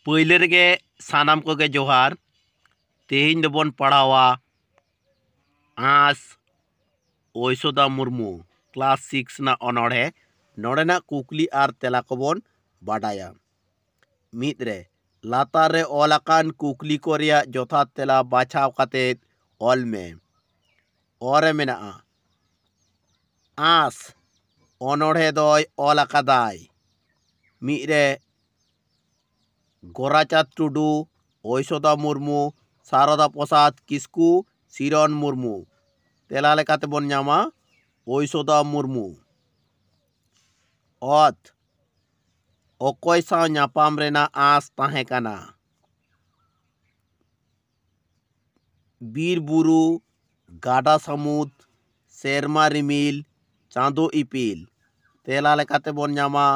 पहले रेगे सानाम कोगे जोहार तेहिन दोबन पढ़ावा आस ओयसोदा मुर्मू क्लास 6 ना अनोढ़े नोडेना कुकली आर तेला कोबन बाडाया मिद्रे लातार रे ओलाकान कुकली को रिया जोथात तेला बाछाव काते ऑल में ओरे मेना आस अनोढ़े दोय ओलाकादाय मिरे गोराचाँद टुडू ओयसोदा मुर्मू सारदा प्रसाद किस्कू सिरन मुर्मू तेला लेकाते बन ᱧᱟᱢᱟ ओयसोदा मुर्मू ऑत ओकोय साव ᱧᱟᱯᱟᱢ रेना आस ताहे काना बीर बुरु गाडा समुद सेरमा रिमिल चांदो इपिल तेला लेकाते बन ᱧᱟᱢᱟ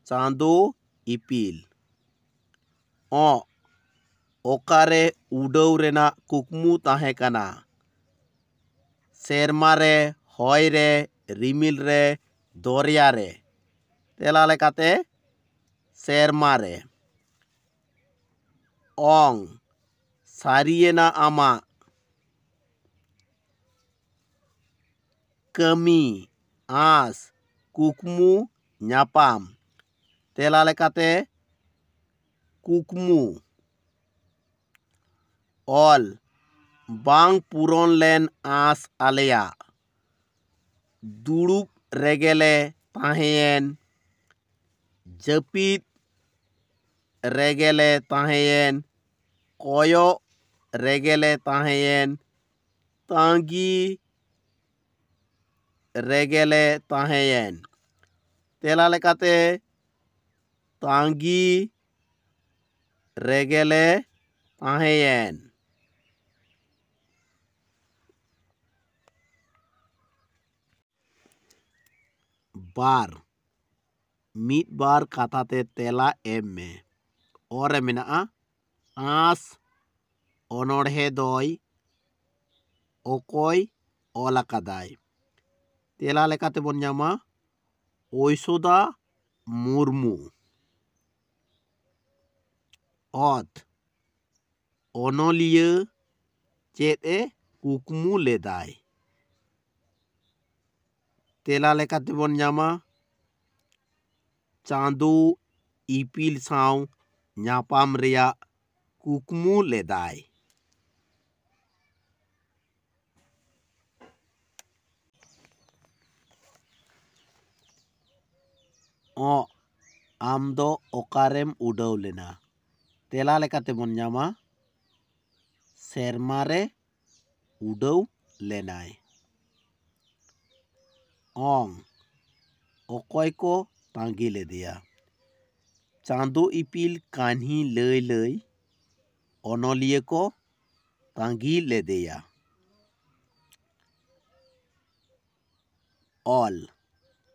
चांदो इपिल ओकारे उड़ाव रेना कुकमू ताहे काना सेरमा रे हॉय रे रिमिल रे दरिया रे तेला लेकाते सेरमा रे ओंग सारियेना आमा कमी आस कुकमू ᱧᱟᱯᱟᱢ तेला लेकाते कुकमू ऑल बांग पूरन लेन आस आलेया दुड़ुब रेगेले ताहेयेन जपीद रेगेले ताहेयेन कोयो रेगेले ताहेयेन तांगी रेगेले ताहेयेन तेला लेकाते तांगी रेगेले ताहेयेन बार मित बार काथाते तेला एम में और मेना आस अनोढ़े दोय ओकोय ओलाकादाय तेला लेकाते बन ᱧᱟᱢᱟ ओयसोदा मुर्मू ऑत ओनोलिया चेत ए कुकमू लेदाय तेला लेकाते बन ᱧᱟᱢᱟ चांदो इपिल साव ᱧᱟᱯᱟᱢ रेया कुकमू लेदाय आम दो ओकारेम उड़ाव लेना तेला लेकाते बन ᱧᱟᱢᱟ सेरमा रे उड़ाव लेनाय ओंग ओकोय को तांगी लेदिया चांदो इपिल कान्ही लय लय ओनोलिया को तांगी लेदिया ऑल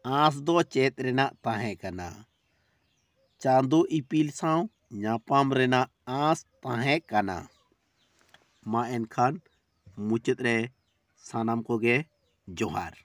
आस दो चेत रेना ताहे काना चांदो इपिल साव ᱧᱟᱯᱟᱢ रेना आस ताहे काना मा एनखान मुचाद रे सानाम कोगे जोहार।